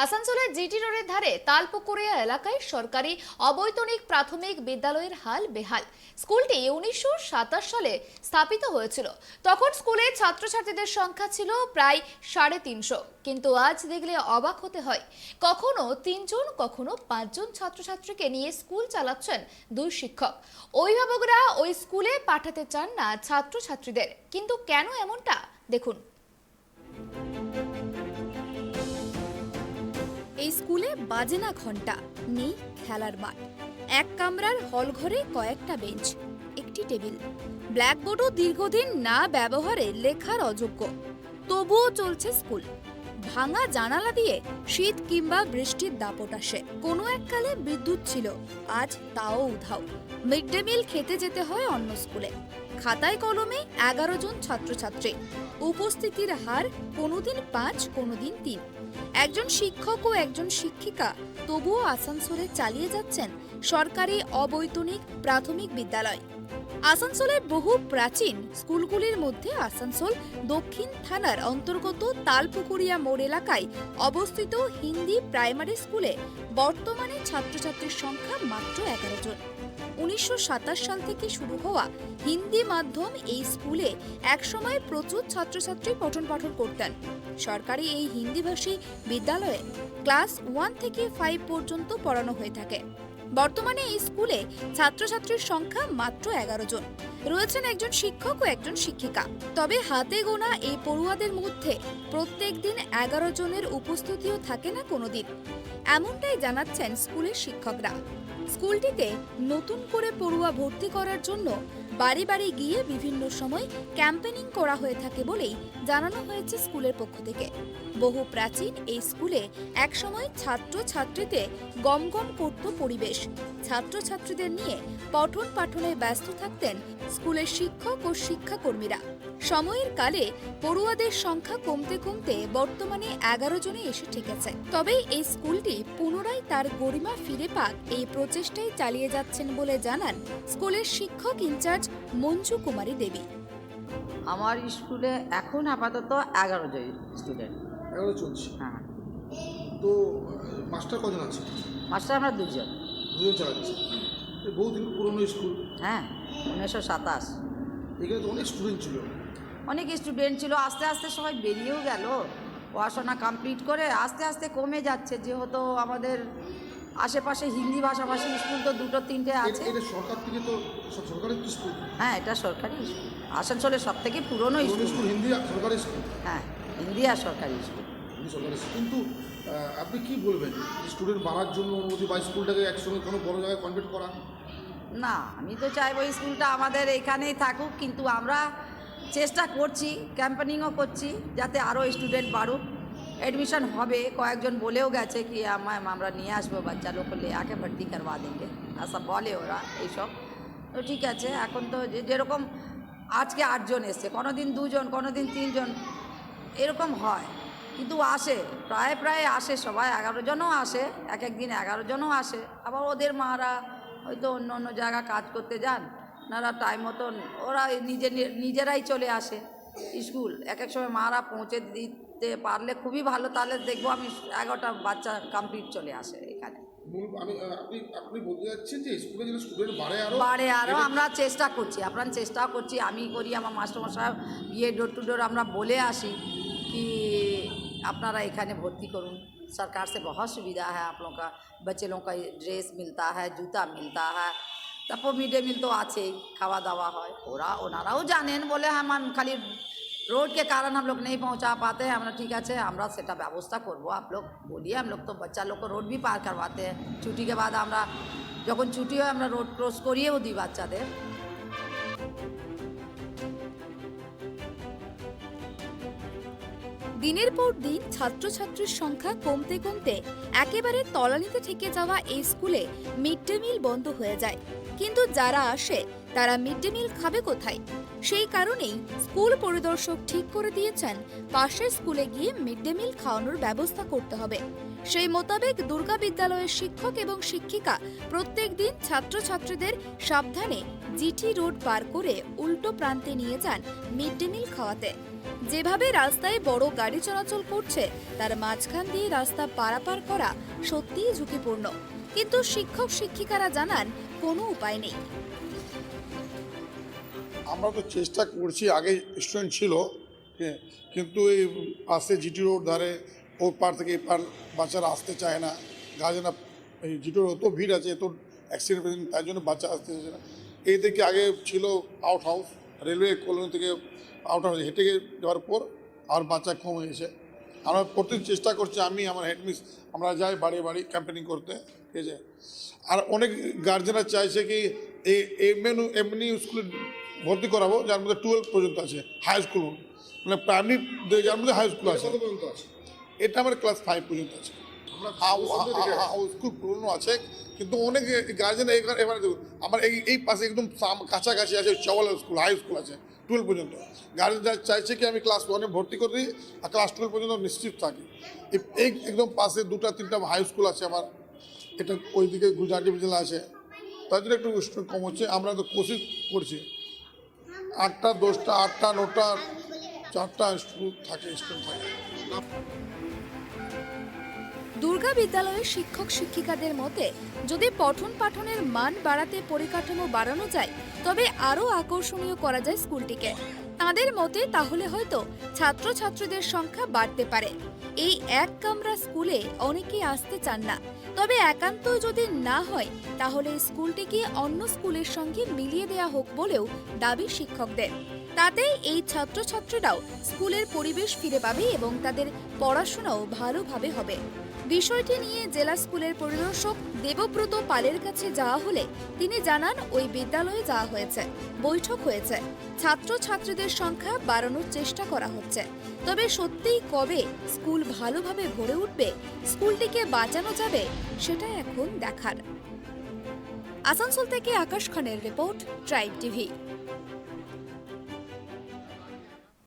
আসানসোলের জিটি রোডের ধারে তালপুকুরিয়া এলাকায় সরকারি অবৈতনিক প্রাথমিক বিদ্যালয়ের হাল বেহাল। স্কুলটি 1927 সালে স্থাপিত হয়েছিল। তখন স্কুলে ছাত্রছাত্রীদের সংখ্যা ছিল প্রায় 350, কিন্তু আজ দেখলে অবাক হতে হয়। কখনো 3 জন, কখনো 5 জন ছাত্রছাত্রীকে নিয়ে স্কুল চালাচ্ছেন 2 শিক্ষক। অভিভাবকরা ওই স্কুলে পাঠাতে চান না ছাত্রছাত্রীদের, কিন্তু কেন এমনটা দেখুন। এই স্কুলে বাজে না ঘন্টা, নেই খেলার মাঠ, এক কামরার হল ঘরে কয়েকটা বেঞ্চ, একটি টেবিল, ব্ল্যাকবোর্ডও দীর্ঘদিন না ব্যবহারে লেখার অযোগ্য। তবুও চলছে স্কুল। ভাঙা জানালা দিয়ে শীত কিংবা বৃষ্টির দাপট আসে। কোনো এককালে বিদ্যুৎ ছিল, আজ তাও উধাও। মিড ডে মিল খেতে যেতে হয় অন্য স্কুলে। খাতায় কলমে 11 জন ছাত্রছাত্রী, উপস্থিতির হার কোনোদিন 5, কোনোদিন 3। একজন শিক্ষক ও একজন শিক্ষিকা তবুও আসানসোলে চালিয়ে যাচ্ছেন সরকারি অবৈতনিক প্রাথমিক বিদ্যালয়। আসানসোলের বহু প্রাচীন স্কুলগুলির মধ্যে আসানসোল দক্ষিণ থানার অন্তর্গত তালপুকুরিয়া মোড় এলাকায় অবস্থিত হিন্দি প্রাইমারি স্কুলে বর্তমানে ছাত্রছাত্রীর সংখ্যা মাত্র 11 জন। 1927 সাল থেকে শুরু হওয়া হিন্দি মাধ্যম এই স্কুলে একসময় প্রচুর ছাত্রছাত্রী পঠন পাঠন করতেন। সরকারি এই হিন্দিভাষী বিদ্যালয়ে ক্লাস 1 থেকে 5 পর্যন্ত পড়ানো হয়ে থাকে। বর্তমানে এই স্কুলে ছাত্রছাত্রীর সংখ্যা মাত্র 11 জন। রয়েছেন একজন শিক্ষক ও একজন শিক্ষিকা। তবে হাতে গোনা এই পড়ুয়াদের মধ্যে প্রত্যেক দিন 11 জনের উপস্থিতিও থাকে না কোনোদিন। এমনটাই জানাচ্ছেন স্কুলের শিক্ষকরা। স্কুলটিতে নতুন করে পড়ুয়া ভর্তি করার জন্য বাড়ি বাড়ি গিয়ে বিভিন্ন সময় ক্যাম্পেনিং করা হয়ে থাকে বলেই জানানো হয়েছে স্কুলের পক্ষ থেকে। বহু প্রাচীন এই স্কুলে একসময় ছাত্রছাত্রীতে গমগম করত পরিবেশ। ছাত্রছাত্রীদের নিয়ে পঠন পাঠনে ব্যস্ত থাকতেন স্কুলের শিক্ষক ও শিক্ষাকর্মীরা। সময়ের কালে পড়ুয়াদের সংখ্যা কমতে কমতে বর্তমানে 11 জনে এসে ঠেকেছে। তবে এই স্কুলটি পুনরায় তার গরিমা ফিরে পাক এই প্রচেষ্টাই চালিয়ে যাচ্ছেন বলে জানান স্কুলের শিক্ষক ইনচার্জ মঞ্জু কুমারী দেবী। আমার স্কুলে এখন আপাতত 11 জন স্টুডেন্ট। 11 চলছে। হ্যাঁ, তো মাস্টার কজন আছে? মাস্টার আমরা 2 জন। 2 জন চালাচ্ছে। বহুদিন পুরনো স্কুল। হ্যাঁ, 1927। এখানে তো অনেক স্টুডেন্ট ছিল। অনেক স্টুডেন্ট ছিল, আস্তে আস্তে সবাই বেরিয়েও গেল। পড়াশোনা কমপ্লিট করে আস্তে আস্তে কমে যাচ্ছে, যেহেতু আমাদের আশেপাশে হিন্দি ভাষাভাষী স্কুল তো 2-3টে আছে। এটা সরকার থেকে তো সরকারি স্কুল। হ্যাঁ, এটা সরকারি স্কুল। আসানসোলের সব থেকে পুরনো স্কুল। হিন্দি সরকারি স্কুল। হ্যাঁ, হিন্দি আর সরকারি স্কুল। সরকারি স্কুল। কিন্তু আপনি কি বলবেন, স্টুডেন্ট বাড়ার জন্য অনুমতি বা স্কুলটাকে একসঙ্গে কোনো বড় জায়গায় কনভার্ট করা? না, আমি তো চাইবো স্কুলটা আমাদের এখানেই থাকুক, কিন্তু আমরা চেষ্টা করছি, ক্যাম্পেনিংও করছি যাতে আরও স্টুডেন্ট বাড়ুক। এডমিশন হবে, কয়েকজন বলেও গেছে কি আমরা নিয়ে আসবো বাচ্চা লোক লে আকে ভর্তি করবা দেंगे, আসা বলে ওরা এইসব। তো ঠিক আছে, এখন তো যেরকম আজকে 8 জন এসছে, কোনো দিন 2 জন, কোনো দিন 3 জন, এরকম হয়। কিন্তু আসে, প্রায় আসে সবাই, 11 জনও আসে, এক দিন 11 জনও আসে। আবার ওদের মারা হয়তো অন্য অন্য জায়গা কাজ করতে যান, ওনারা টাইম মতন ওরা নিজেরাই চলে আসে স্কুল। এক সময় মারা পৌঁছে দিতে পারলে খুবই ভালো, তাহলে দেখবো আমি 11টা বাচ্চা কমপ্লিট চলে আসে এখানে। আপনি বলতে যাচ্ছেন যে স্কুলে যেন স্টুডেন্ট বাড়ে আরো। আমরা চেষ্টা করছি, আমি করি, আমার মাস্টারমশাই গিয়ে ডোর টু ডোর আমরা বলে আসি कि अपनारा एखाने भर्ती करूँ। सरकार से बहुत सुविधा है, आप लोगों का बच्चे लोगों का ड्रेस मिलता है, जूता मिलता है, তারপর মিড ডে মিল তো আছেই, খাওয়া দাওয়া হয়। ওনারাও জানেন, বলে हम खाली रोड के कारण हम लोग नहीं पहुंचा पाते हैं। আমরা ঠিক আছে, আমরা সেটা ব্যবস্থা করব। आप लोग बोलिए, हम लोग तो बच्चा लोग को रोड भी पार करवाते हैं। छुट्टी के बाद আমরা যখন ছুটি হয় আমরা রোড ক্রস করিয়েও দিই বাচ্চাদের। দিনের পর দিন ছাত্রছাত্রীর সংখ্যা কমতে কমতে একেবারে তলানিতে ঠেকে যাওয়া এই স্কুলে মিড ডে মিল বন্ধ হয়ে যায়। কিন্তু যারা আসে তারা মিড ডে মিল খাবে কোথায়? সেই কারণেই স্কুল পরিদর্শক ঠিক করে দিয়েছেন পাশের স্কুলে গিয়ে মিড ডে মিল খাওয়ানোর ব্যবস্থা করতে হবে। সেই মোতাবেক দুর্গা বিদ্যালয়ের শিক্ষক এবং শিক্ষিকা প্রত্যেক দিন ছাত্রছাত্রীদের সাবধানে জিটি রোড পার করে উল্টো প্রান্তে নিয়ে যান মিড ডে মিল খাওয়াতে। যেভাবে রাস্তায় বড় গাড়ি চলাচল করছে তার মাঝখান দিয়ে রাস্তা পারাপার করা সত্যিই ঝুঁকিপূর্ণ, কিন্তু শিক্ষক শিক্ষিকারা জানান কোনো উপায় নেই। আমরা তো চেষ্টা করছি, আগে স্টুডেন্ট ছিল হ্যাঁ, কিন্তু এই পাশে জিটি রোড ধারে ওর পার থেকে এই পার বাচ্চারা আসতে চায় না। গার্জেনরা এই জিটি রোড এত ভিড় আছে, এত অ্যাক্সিডেন্ট, তাই জন্য বাচ্চা আসতে চাইছে না। এই থেকে আগে ছিল আউট হাউস, রেলওয়ে কলোনি থেকে আউট হাউস হেঁটে যাওয়ার পর আর বাচ্চা কম হয়েছে। আমরা প্রত্যেক চেষ্টা করছি, আমি আমার হেডমিস আমরা যাই বাড়ি বাড়ি ক্যাম্পেনিং করতে, ঠিক আছে। আর অনেক গার্জেনরা চাইছে কি এমনি স্কুলে ভর্তি করাবো যার মধ্যে 12 পর্যন্ত আছে, হাই স্কুল মানে প্রাইমারি যার মধ্যে হাই স্কুল আছে। কত পর্যন্ত আছে? এটা আমার ক্লাস 5 পর্যন্ত আছে। স্কুল পুরনো আছে, কিন্তু অনেক গার্জেন এবার দেখুন আমার এই পাশে একদম কাছাকাছি আছে চওয়াল স্কুল, হাই স্কুল আছে 12 পর্যন্ত। গার্জেনরা চাইছে কি আমি ক্লাস 1-এ ভর্তি করে দিই আর ক্লাস 12 পর্যন্ত নিশ্চিত থাকি। এই একদম পাশে 2-3টা হাই স্কুল আছে আমার, এটা ওইদিকে গুজরাটি জেলা আছে, তার জন্য একটু স্টুডেন্ট কম হচ্ছে। আমরা তো কোশিশ করছি 8টা 10টা 8টা 9টা 4টা স্কুল থাকে, স্টুডেন্ট থাকে। দুর্গা বিদ্যালয়ের শিক্ষক শিক্ষিকাদের মতে যদি পঠন পাঠনের মান বাড়াতে পরিকাঠামো বাড়ানো যায় তবে আরও আকর্ষণীয় করা যায় স্কুলটিকে। তাদের মতে তাহলে হয়তো ছাত্রছাত্রীদের সংখ্যা বাড়তে পারে। এই এক কামরা স্কুলে অনেকেই আসতে চান না, তবে একান্ত যদি না হয় তাহলে স্কুলটিকে অন্য স্কুলের সঙ্গে মিলিয়ে দেয়া হোক বলেও দাবি শিক্ষকদের। তাতে এই ছাত্রছাত্রীরাও স্কুলের পরিবেশ ফিরে পাবে এবং তাদের পড়াশোনাও ভালোভাবে হবে। বিষয়টি নিয়ে জেলা স্কুলের পরিদর্শক দেবব্রত পালের কাছে যাওয়া হলে তিনি জানান ওই বিদ্যালয়ে যাওয়া হয়েছে, বৈঠক হয়েছে, ছাত্রছাত্রীদের সংখ্যা বাড়ানোর চেষ্টা করা হচ্ছে। তবে সত্যিই কবে স্কুল ভালোভাবে ভরে উঠবে, স্কুলটিকে বাঁচানো যাবে, সেটা এখন দেখার। আসানসোল থেকে আকাশ খানের রিপোর্ট, ট্রাইব টিভি।